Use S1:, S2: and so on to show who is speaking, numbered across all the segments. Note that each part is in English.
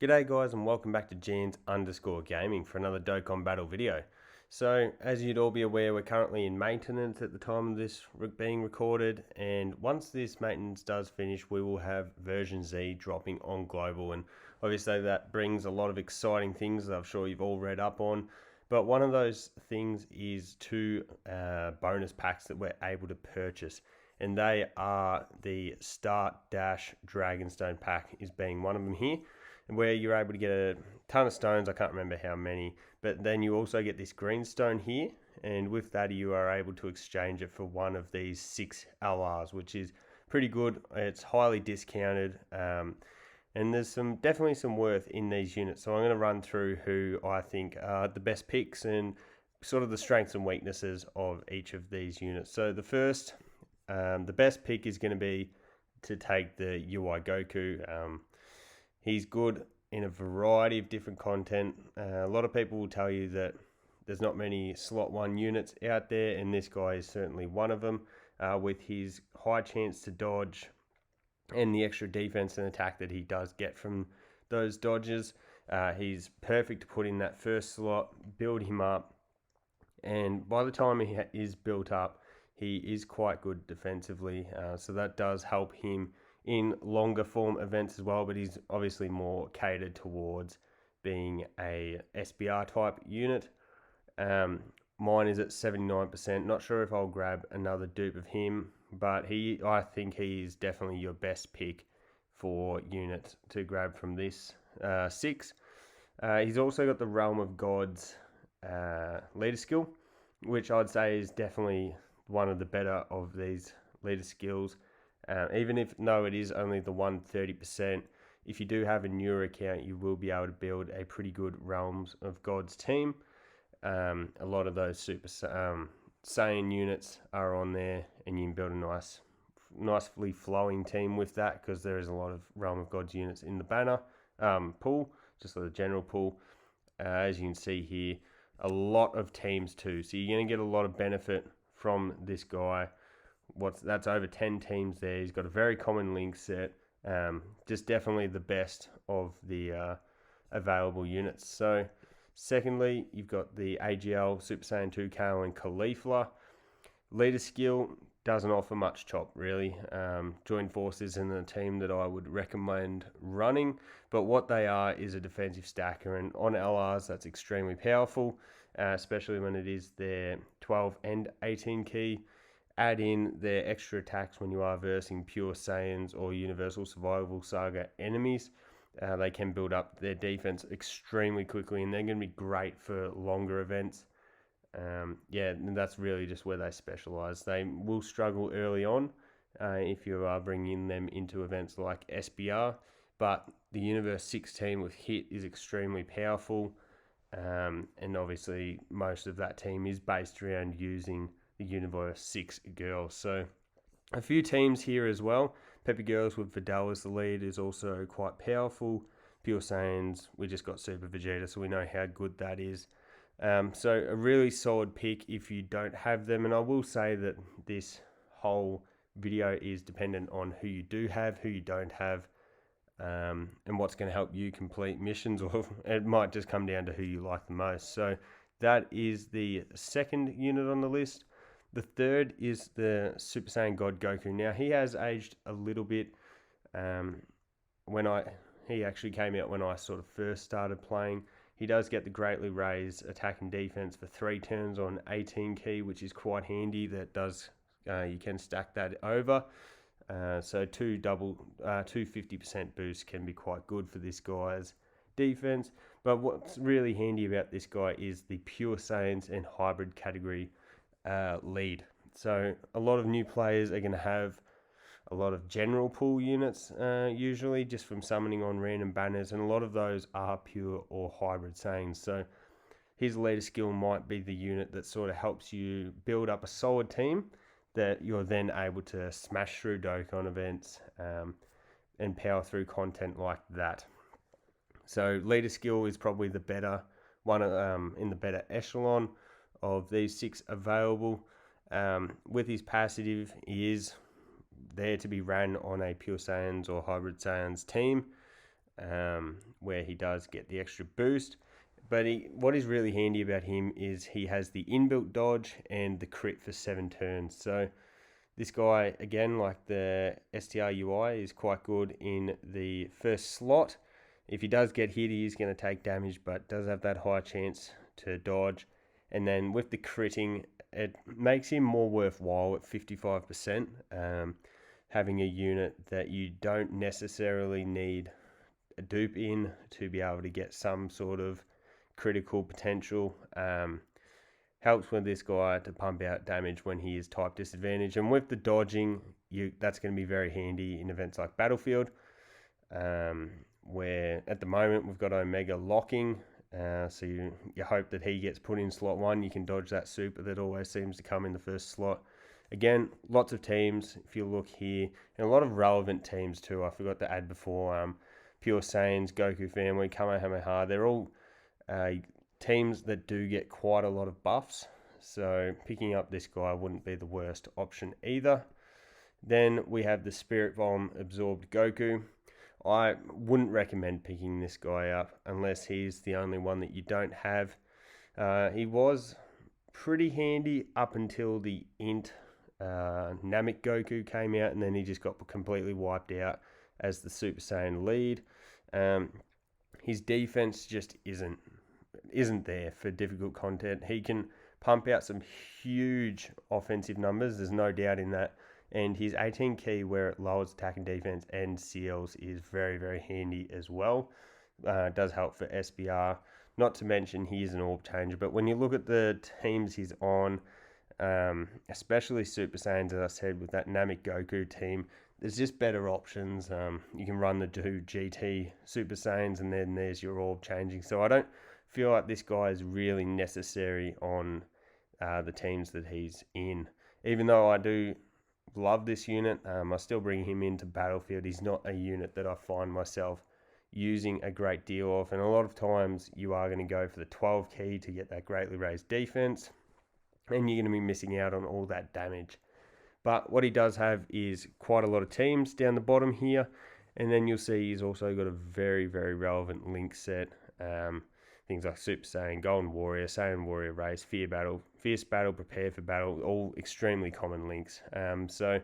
S1: G'day guys and welcome back to Jeans_gaming for another Dokkan battle video. So as you'd all be aware, we're currently in maintenance at the time of this being recorded, and once this maintenance does finish we will have version Z dropping on global, and obviously that brings a lot of exciting things that I'm sure you've all read up on. But one of those things is two bonus packs that we're able to purchase, and they are the Start Dash Dragonstone pack is being one of them here, where you're able to get a ton of stones. I can't remember how many, but then you also get this green stone here, and with that you are able to exchange it for one of these 6 LRs, which is pretty good. It's highly discounted, and there's definitely some worth in these units. So I'm going to run through who I think are the best picks and sort of the strengths and weaknesses of each of these units. So the first, the best pick is going to be to take the UI Goku. He's good in a variety of different content. A lot of people will tell you that there's not many slot 1 units out there, and this guy is certainly one of them, with his high chance to dodge and the extra defense and attack that he does get from those dodges. He's perfect to put in that first slot, build him up, and by the time he is built up, he is quite good defensively, so that does help him in longer form events as well, but he's obviously more catered towards being a SBR type unit. Mine is at 79%. Not sure if I'll grab another dupe of him, but I think he's definitely your best pick for unit to grab from this 6. He's also got the Realm of Gods leader skill, which I'd say is definitely one of the better of these leader skills. Even if, no, it is only the 130%, if you do have a newer account, you will be able to build a pretty good Realms of Gods team. A lot of those super Saiyan units are on there, and you can build a nicely flowing team with that, because there is a lot of Realm of Gods units in the banner pool, just the general pool. As you can see here, a lot of teams too, so you're going to get a lot of benefit from this guy. That's over 10 teams there. He's got a very common link set. Just definitely the best of the available units. So secondly, you've got the AGL Super Saiyan 2 Kale and Caulifla. Leader skill doesn't offer much chop really. Join forces in a team that I would recommend running, but what they are is a defensive stacker, and on LRs that's extremely powerful, especially when it is their 12 and 18 key. Add in their extra attacks when you are versing pure Saiyans or Universal Survival Saga enemies. They can build up their defense extremely quickly, and they're going to be great for longer events. Yeah, and that's really just where they specialize. They will struggle early on if you are bringing them into events like SBR, but the Universe 16 with hit is extremely powerful, and obviously most of that team is based around using the Universe 6 girls. So a few teams here as well. Peppy Girls with Vidal as the lead is also quite powerful. Pure Saiyans, we just got Super Vegeta, so we know how good that is. So a really solid pick if you don't have them, and I will say that this whole video is dependent on who you do have, who you don't have, and what's going to help you complete missions, or it might just come down to who you like the most. So that is the second unit on the list. The third is the Super Saiyan God Goku. Now, he has aged a little bit. He actually came out when I sort of first started playing. He does get the greatly raised attack and defense for 3 turns on 18 key, which is quite handy. That does, you can stack that over. So 2 50% boosts can be quite good for this guy's defense. But what's really handy about this guy is the Pure Saiyans and Hybrid category lead. So a lot of new players are going to have a lot of general pool units, usually just from summoning on random banners, and a lot of those are pure or hybrid Saiyans. So his leader skill might be the unit that sort of helps you build up a solid team that you're then able to smash through Dokkan events and power through content like that. So leader skill is probably the better one, in the better echelon of these 6 available. With his passive, he is there to be ran on a Pure Saiyans or Hybrid Saiyans team. where he does get the extra boost. But what is really handy about him is he has the inbuilt dodge and the crit for 7 turns. So this guy, again, like the STR UI, is quite good in the first slot. If he does get hit, he is going to take damage, but does have that high chance to dodge. And then with the critting, it makes him more worthwhile at 55%, having a unit that you don't necessarily need a dupe in to be able to get some sort of critical potential. Helps with this guy to pump out damage when he is type disadvantaged. And with the dodging, that's going to be very handy in events like Battlefield, where at the moment we've got Omega locking. So you hope that he gets put in slot 1. You can dodge that super that always seems to come in the first slot. Again, lots of teams, if you look here, and a lot of relevant teams too. I forgot to add before, Pure Saiyans, Goku Family, Kamehameha, they're all teams that do get quite a lot of buffs. So picking up this guy wouldn't be the worst option either. Then we have the Spirit Bomb Absorbed Goku. I wouldn't recommend picking this guy up unless he's the only one that you don't have. He was pretty handy up until the Int Namek Goku came out, and then he just got completely wiped out as the Super Saiyan lead. His defense just isn't there for difficult content. He can pump out some huge offensive numbers, there's no doubt in that. And his 18 key, where it lowers attack and defense and seals, is very, very handy as well. Does help for SBR. Not to mention he is an orb changer. But when you look at the teams he's on, especially Super Saiyans, as I said, with that Namek Goku team, there's just better options. You can run the 2 GT Super Saiyans, and then there's your orb changing. So I don't feel like this guy is really necessary on the teams that he's in. Even though I do love this unit, I still bring him into Battlefield. He's not a unit that I find myself using a great deal of, and a lot of times you are going to go for the 12 key to get that greatly raised defense, and you're going to be missing out on all that damage. But what he does have is quite a lot of teams down the bottom here, and then you'll see he's also got a very, very relevant link set. Things like Super Saiyan, Golden Warrior, Saiyan Warrior Race, Fierce Battle, Prepare for Battle, all extremely common links. So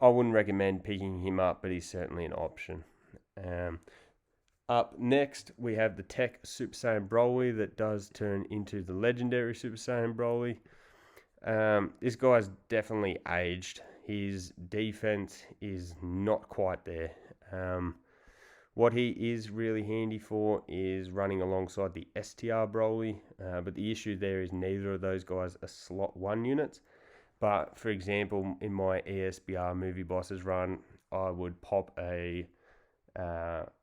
S1: I wouldn't recommend picking him up, but he's certainly an option. Up next, we have the Tech Super Saiyan Broly that does turn into the legendary Super Saiyan Broly. This guy's definitely aged. His defense is not quite there. What he is really handy for is running alongside the STR Broly, but the issue there is neither of those guys are slot 1 units. But for example, in my ESBR movie bosses run, I would pop a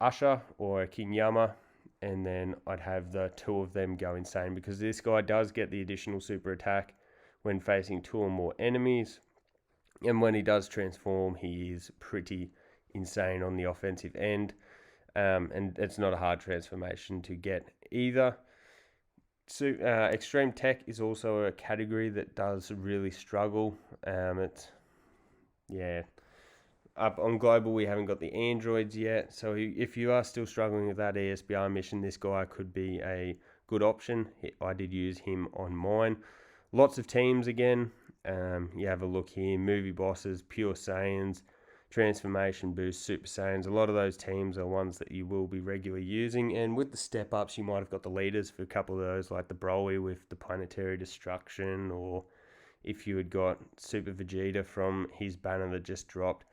S1: Usher or a King Yama, and then I'd have the 2 of them go insane, because this guy does get the additional super attack when facing 2 or more enemies, and when he does transform, he is pretty insane on the offensive end. And it's not a hard transformation to get either. So, Extreme Tech is also a category that does really struggle. Up on Global, we haven't got the androids yet. So if you are still struggling with that ESBR mission, this guy could be a good option. I did use him on mine. Lots of teams again. You have a look here. Movie bosses, Pure Saiyans, Transformation Boost, Super Saiyans. A lot of those teams are ones that you will be regularly using, and with the step ups you might have got the leaders for a couple of those, like the Broly with the Planetary Destruction, or if you had got Super Vegeta from his banner that just dropped.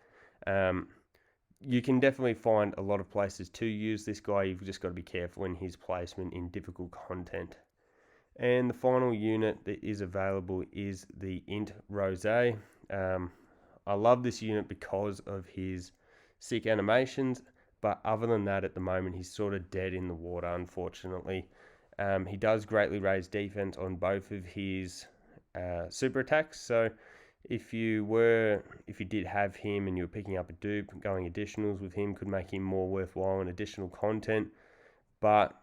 S1: You can definitely find a lot of places to use this guy. You've just got to be careful in his placement in difficult content. And the final unit that is available is the Int Rose. I love this unit because of his sick animations, but other than that, at the moment, he's sort of dead in the water, unfortunately. He does greatly raise defense on both of his super attacks, so if you did have him and you were picking up a dupe, going additionals with him could make him more worthwhile in additional content, but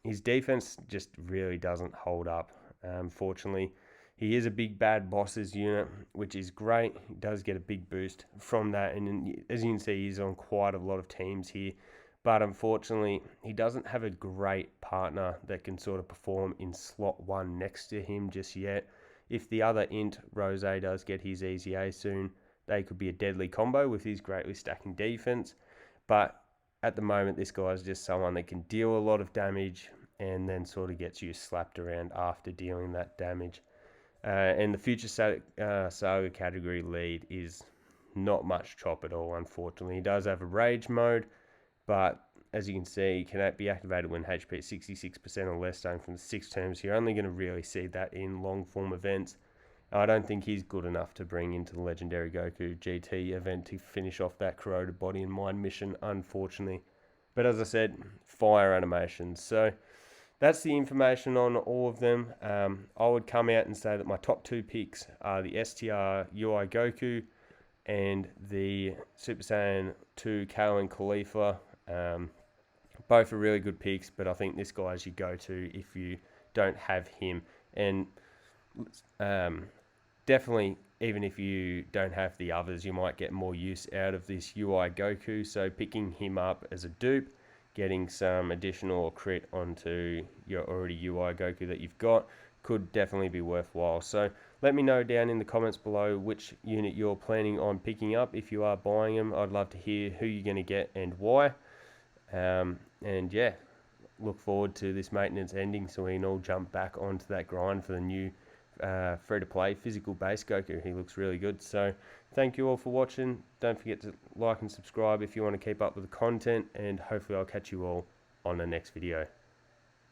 S1: his defense just really doesn't hold up, unfortunately. He is a big bad bosses unit, which is great. He does get a big boost from that, and as you can see, he's on quite a lot of teams here. But unfortunately, he doesn't have a great partner that can sort of perform in slot 1 next to him just yet. If the other Int Rose does get his easy A soon, they could be a deadly combo with his greatly stacking defense. But at the moment, this guy is just someone that can deal a lot of damage and then sort of gets you slapped around after dealing that damage. And the future Saga category lead is not much chop at all, unfortunately. He does have a rage mode, but as you can see, it can be activated when HP is 66% or less, starting from the 6 terms. You're only going to really see that in long form events. I don't think he's good enough to bring into the Legendary Goku GT event to finish off that corroded body and mind mission, unfortunately. But as I said, fire animations. So that's the information on all of them. I would come out and say that my top 2 picks are the STR UI Goku and the Super Saiyan 2 Kale and Khalifa. Both are really good picks, but I think this guy is your go-to if you don't have him. And definitely, even if you don't have the others, you might get more use out of this UI Goku. So picking him up as a dupe, getting some additional crit onto your already UI Goku that you've got, could definitely be worthwhile. So let me know down in the comments below which unit you're planning on picking up if you are buying them. I'd love to hear who you're going to get and why. And yeah, look forward to this maintenance ending so we can all jump back onto that grind for the new free-to-play physical base Goku. He looks really good. So thank you all for watching. Don't forget to like and subscribe if you want to keep up with the content, and hopefully I'll catch you all on the next video.